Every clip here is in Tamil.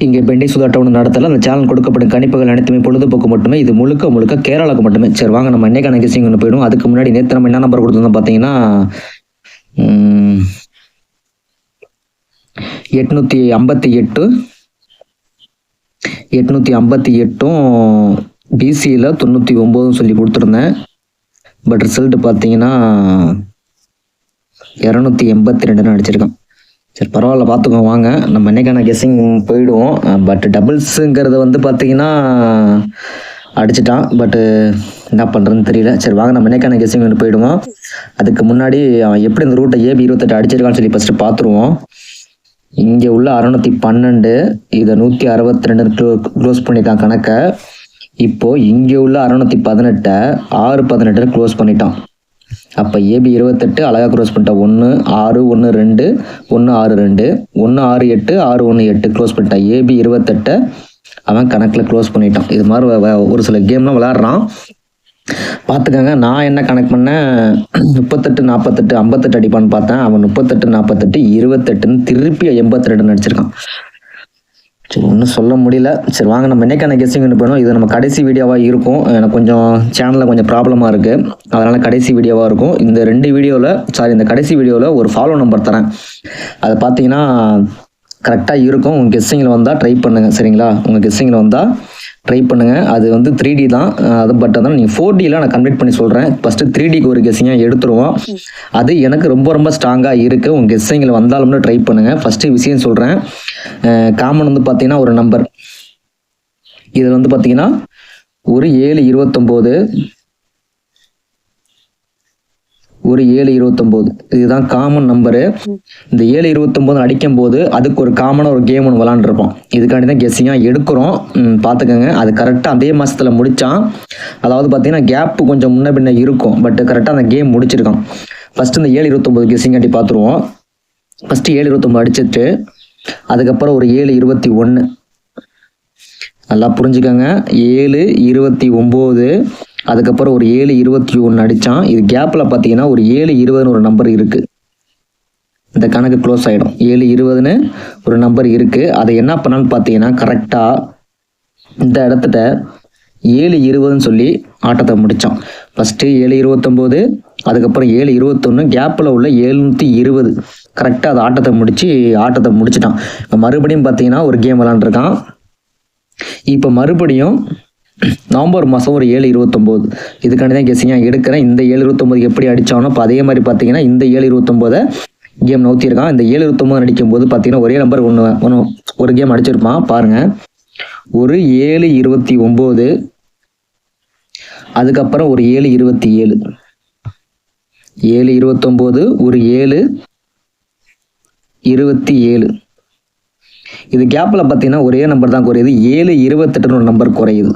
இங்கே பெண்டிங் சுதாட்டம் ஒன்று நடத்தல. அந்த சேனல் கொடுக்கப்படும் கணிப்புகள் அனைத்துமே பொழுதுபோக்கு மட்டுமே. இது முழுக்க முழுக்க கேரளாவுக்கு மட்டுமே. சரி வாங்க நம்ம இன்னைக்கான கெஸ்ஸிங் ஒன்று போயிடும். அதுக்கு முன்னாடி நேற்று நம்ம என்ன நம்பர் கொடுத்துருந்தோம் பார்த்தீங்கன்னா 858 பிசியில் 99 சொல்லி கொடுத்துருந்தேன். பட் ரிசல்ட் பார்த்தீங்கன்னா 282 அடிச்சிருக்கோம். சரி பரவாயில்ல பார்த்துக்கோங்க. வாங்க நம்ம இன்னைக்கான கெஸ்ஸிங் போயிடுவோம். பட் டபுள்ஸுங்கிறது வந்து பார்த்தீங்கன்னா அடிச்சிட்டான். பட்டு என்ன பண்ணுறதுன்னு தெரியல. சரி வாங்க நம்ம இன்னைக்கான கெஸ்ஸிங் ஒன்று போயிடுவோம். அதுக்கு முன்னாடி அவன் எப்படி இந்த ரூட்டை AB 28 அடிச்சிருக்கான்னு சொல்லி ஃபஸ்ட்டு பார்த்துருவோம். இங்கே உள்ள 612 இதை 162 க்ளோஸ் பண்ணிட்டான் கணக்கை. இப்போது இங்கே உள்ள 618 618 க்ளோஸ் பண்ணிட்டான். அப்போ AB 28 அழகாக க்ளோஸ் பண்ணிட்டான். 1 6 1 2 1 6 2 1 6 8 6 1 8 க்ளோஸ் பண்ணிட்டான். AB 28 அவன் கணக்கில் க்ளோஸ் பண்ணிட்டான். இது மாதிரி ஒரு சில கேம்லாம் விளாட்றான் பார்த்துக்கங்க. நான் என்ன கணக்கு பண்ணேன் 38 48 58 அடிப்பான்னு பார்த்தேன். அவன் 38 48 28 திருப்பி 82 அடிச்சிருக்கான். சரி ஒன்றும் சொல்ல முடியல. சரி வாங்க நம்ம இன்னைக்கான கெஸ்ஸிங் ஒன்று போயிடும். இது நம்ம கடைசி வீடியோவாக இருக்கும். எனக்கு கொஞ்சம் சேனலில் கொஞ்சம் ப்ராப்ளமாக இருக்குது, அதனால் கடைசி வீடியோவாக இருக்கும். இந்த கடைசி வீடியோவில் ஒரு ஃபாலோ நம்பர் தரேன். அதை பார்த்தீங்கன்னா கரெக்டாக இருக்கும். உங்கள் கெஸ்ஸிங்கில் வந்தால் ட்ரை பண்ணுங்கள். சரிங்களா? உங்கள் கெஸ்ஸிங்கில் வந்தால் ட்ரை பண்ணுங்கள். அது வந்து 3D தான். அது பட் அதனால் நீங்கள் 4Dயில் நான் கம்ப்ளீட் பண்ணி சொல்கிறேன். ஃபஸ்ட்டு 3Dக்கு ஒரு கெஸ்ஸிங்காக எடுத்துருவோம். அது எனக்கு ரொம்ப ஸ்ட்ராங்காக இருக்குது. உங்கள் கெஸ்ஸிங்கில் வந்தாலும்னு ட்ரை பண்ணுங்கள். ஃபஸ்ட்டு விஷயம் சொல்கிறேன். காமன் வந்து பார்த்தீங்கன்னா ஒரு நம்பர் இதில் வந்து பார்த்தீங்கன்னா ஒரு 729 இதுதான் காமன் நம்பரு. இந்த 729 அடிக்கும் போது அதுக்கு ஒரு காமனாக ஒரு கேம் ஒன்று விளாண்டுருப்போம். இதுக்காண்டி தான் கெஸ்ஸிங்காக எடுக்கிறோம். பார்த்துக்கோங்க. அது கரெக்டாக அதே மாதத்தில் முடித்தான். அதாவது பார்த்தீங்கன்னா கேப்பு கொஞ்சம் முன்ன பின்ன இருக்கும். பட் கரெக்டாக அந்த கேம் முடிச்சிருக்கான். ஃபஸ்ட்டு இந்த 729 கெஸ்ஸிங்காண்டி பார்த்துருவோம். ஃபஸ்ட்டு 729 அடிச்சிட்டு அதுக்கப்புறம் ஒரு 721 நல்லா புரிஞ்சுக்கோங்க. 729 அதுக்கப்புறம் ஒரு 721 அடித்தான். இது கேப்பில் பார்த்தீங்கன்னா ஒரு 720 ஒரு நம்பர் இருக்குது. இந்த கணக்கு க்ளோஸ் ஆகிடும். 720 ஒரு நம்பர் இருக்குது. அதை என்ன பண்ணான்னு பார்த்தீங்கன்னா கரெக்டாக இந்த இடத்துல 720 சொல்லி ஆட்டத்தை முடித்தான். ஃபஸ்ட்டு 729 அதுக்கப்புறம் 721 கேப்பில் உள்ள 720 கரெக்டாக அது ஆட்டத்தை முடிச்சிட்டான். இப்போ மறுபடியும் பார்த்தீங்கன்னா ஒரு கேம் விளாண்டுருக்கான். இப்போ மறுபடியும் நவம்பர் மாதம் ஒரு 729 இதுக்காண்டி தான் கெஸ்ஸிங்காக எடுக்கிறேன். இந்த 729 எப்படி அடித்தானோ இப்போ அதே மாதிரி பார்த்தீங்கன்னா இந்த 729 கேம் நவுத்தியிருக்கான். இந்த 729 அடிக்கும்போது பார்த்தீங்கன்னா ஒரே நம்பர் ஒரு கேம் அடிச்சிருப்பான். பாருங்கள், ஒரு 729 அதுக்கப்புறம் ஒரு 727 729 ஒரு 727 இது கேப்பில் பார்த்தீங்கன்னா ஒரே நம்பர் தான் குறையுது. 728 ஒரு நம்பர் குறையுது.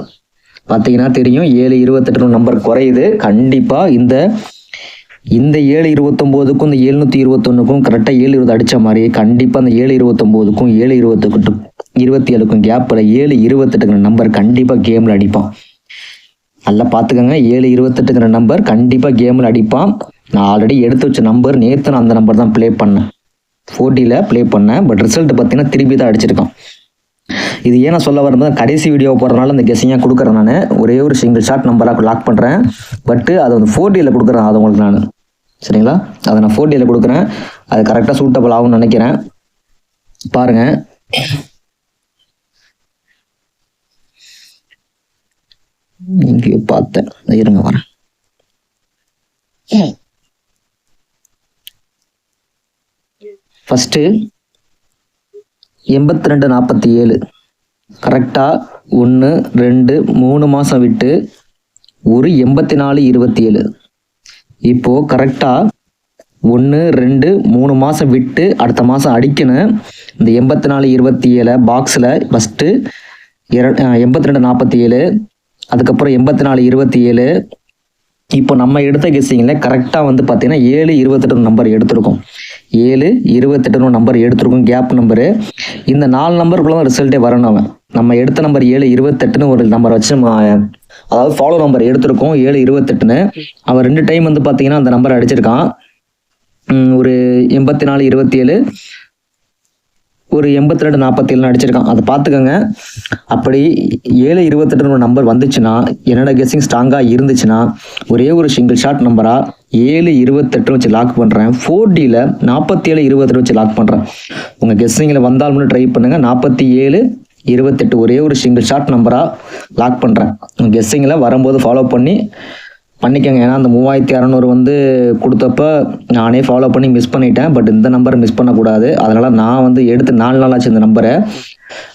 பார்த்தீங்கன்னா தெரியும் 728 நம்பர் குறையுது. கண்டிப்பாக இந்த 729க்கும் இந்த 721க்கும் கரெக்டாக 720 அடித்த மாதிரி கண்டிப்பாக அந்த 729க்கும் 727க்கும் கேப்பில் 728 நம்பர் கண்டிப்பாக கேமில் அடிப்பான். நல்லா பார்த்துக்கோங்க. 728 நம்பர் கண்டிப்பாக கேமில் அடிப்பான். நான் ஆல்ரெடி எடுத்து வச்ச நம்பர் நேற்று நான் அந்த நம்பர் தான் ப்ளே பண்ணேன். 4Dயில் ப்ளே பண்ணேன். பட் ரிசல்ட் பார்த்தீங்கன்னா திருப்பி தான் அடிச்சிருக்கான். இது ஏன் நான் சொல்ல வரும்போது கடைசி வீடியோ போடுறதுனால இந்த கெஸ்ஸிங்காக கொடுக்குறேன். நான் ஒரே ஒரு சிங்கிள் ஷாட் நம்பராக லாக் பண்ணுறேன். பட்டு அதை வந்து 4Dயில் கொடுக்குறேன். அது உங்களுக்கு நான் சரிங்களா? அதை நான் 4Dயில் கொடுக்குறேன். அது கரெக்டாக சூட்டபிள் ஆகும்னு நினைக்கிறேன். பாருங்கள், இங்கேயோ பார்த்தேன். இருங்க வரேன். ஃபஸ்ட்டு 8247 கரெக்டாக 1 2 3 மாதம் விட்டு ஒரு 8427 இப்போது கரெக்டாக 1 2 3 மாதம் விட்டு அடுத்த மாதம் அடிக்கணும். இந்த 8427 பாக்ஸில் ஃபஸ்ட்டு 8247 அதுக்கப்புறம் 8427 இப்போ நம்ம எடுத்த கெஸ்ஸிங்கில் கரெக்டாக வந்து பார்த்தீங்கன்னா 728 நம்பர் எடுத்திருக்கோம். 728 நம்பர் எடுத்திருக்கோம் கேப் நம்பரு. இந்த 4 நம்பருக்குள்ள தான் ரிசல்ட்டே வரணும். அவன் நம்ம எடுத்த நம்பர் 728 ஒரு நம்பர் வச்சு அதாவது ஃபாலோ நம்பர் எடுத்திருக்கோம் 728. அவன் 2 டைம் வந்து பார்த்தீங்கன்னா அந்த நம்பர் அடிச்சிருக்கான். ஒரு 8427 ஒரு 82 47 அடிச்சிருக்கான். அதை பார்த்துக்கோங்க. அப்படி 728 நம்பர் வந்துச்சுன்னா, என்னோட கெஸ்ஸிங் ஸ்ட்ராங்காக இருந்துச்சுன்னா ஒரே ஒரு சிங்கிள் ஷாட் நம்பராக 728 வச்சு லாக் பண்ணுறேன். 4Dயில் 47 வச்சு லாக் பண்ணுறேன். உங்கள் கெஸ்ஸிங்கில் வந்தால் மட்டும் ட்ரை பண்ணுங்கள். 47 28 ஒரே ஒரு சிங்கிள் ஷாட் நம்பராக லாக் பண்ணுறேன். உங்கள் கெஸ்ஸிங்கில் வரும்போது ஃபாலோ பண்ணிக்கோங்க. ஏன்னா அந்த 3600 வந்து கொடுத்தப்ப நானே ஃபாலோ பண்ணி மிஸ் பண்ணிட்டேன். பட் இந்த நம்பரை மிஸ் பண்ணக்கூடாது. அதனால் நான் வந்து எடுத்து 4 நாள் ஆச்சு இந்த நம்பரை.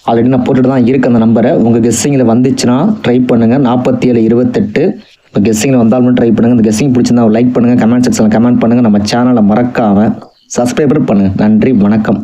ஆல்ரெடி நான் போட்டுட்டு தான் இருக்குது அந்த நம்பரை. உங்கள் கெஸ்ஸிங்கில் வந்துச்சுன்னா ட்ரை பண்ணுங்கள். 47 28 இப்போ கெஸ்ஸிங்கில் வந்தாலும் ட்ரை பண்ணுங்கள். இந்த கெஸ்ஸிங் பிடிச்சிருந்தா லைக் பண்ணுங்கள், கமெண்ட் செக்ஷனில் கமெண்ட் பண்ணுங்கள். நம்ம சேனலை மறக்காமல் சப்ஸ்கிரைபர் பண்ணுங்கள். நன்றி, வணக்கம்.